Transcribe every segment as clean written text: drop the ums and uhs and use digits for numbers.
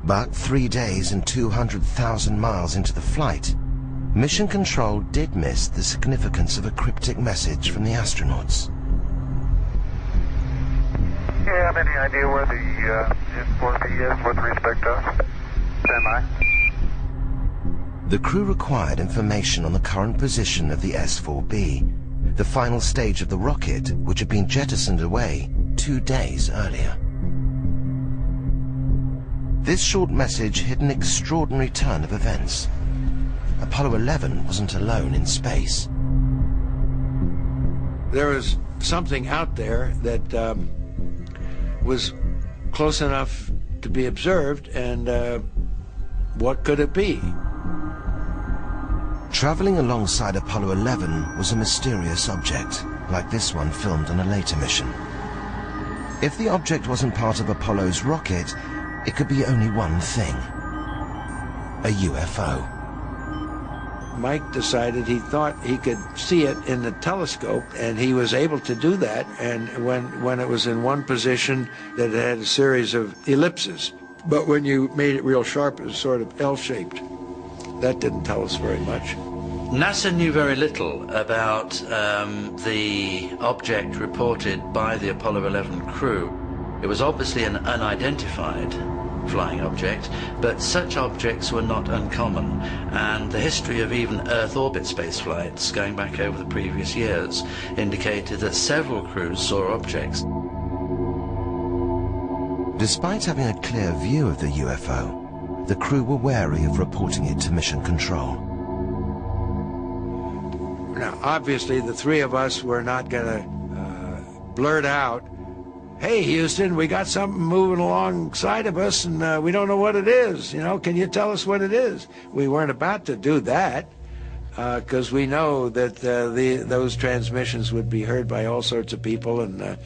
But 3 days and 200,000 miles into the flight, Mission Control did miss the significance of a cryptic message from the astronauts. Do you have any idea where the S4B is with respect to us? Stand by. The crew required information on the current position of the S4B, the final stage of the rocket which had been jettisoned away 2 days earlier. This short message hit an extraordinary turn of events. Apollo 11 wasn't alone in space. There was something out there that was close enough to be observed, and what could it be? Traveling alongside Apollo 11 was a mysterious object, like this one filmed on a later mission. If the object wasn't part of Apollo's rocket, it could be only one thing: a UFO. Mike decided he thought he could see it in the telescope, and he was able to do that. And when it was in one position, that it had a series of ellipses. But when you made it real sharp, it was sort of L-shaped. That didn't tell us very much. NASA knew very little about the object reported by the Apollo 11 crew. It was obviously an unidentified flying object, but such objects were not uncommon, and the history of even Earth orbit space flights going back over the previous years indicated that several crews saw objects. Despite having a clear view of the UFO, the crew were wary of reporting it to Mission Control. Now, obviously, the three of us were not going to blurt out, "Hey, Houston, we got something moving alongside of us, and we don't know what it is. You know, can you tell us what it is?" We weren't about to do that, because we know that those transmissions would be heard by all sorts of people, and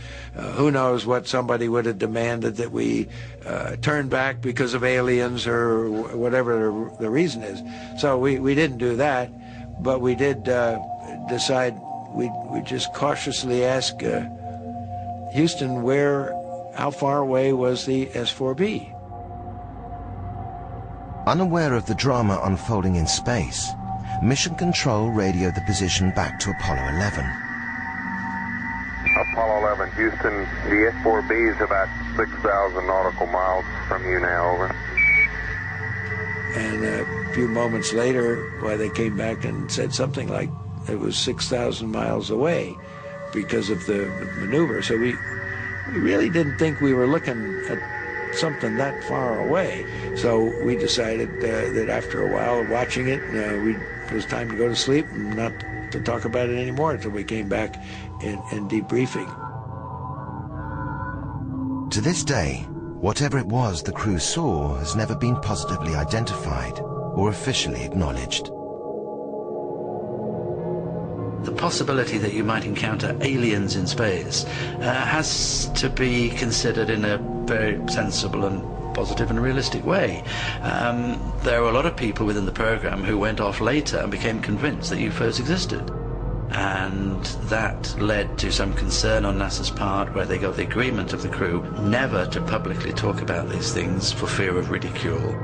who knows what somebody would have demanded that we turn back because of aliens or whatever the reason is. So we didn't do that, but we did decide we just cautiously ask Houston, how far away was the S4B? Unaware of the drama unfolding in space, Mission Control radioed the position back to Apollo 11. Apollo 11, Houston, the S4B is about 6,000 nautical miles from you now, over. And a few moments later, they came back and said something like it was 6,000 miles away because of the maneuver. So we really didn't think we were looking at something that far away. So we decided that after a while of watching it, it was time to go to sleep and not to talk about it anymore until we came back in debriefing. To this day, whatever it was the crew saw has never been positively identified or officially acknowledged. The possibility that you might encounter aliens in space has to be considered in a very sensible and positive and realistic way. There were a lot of people within the program who went off later and became convinced that UFOs existed. And that led to some concern on NASA's part, where they got the agreement of the crew never to publicly talk about these things for fear of ridicule.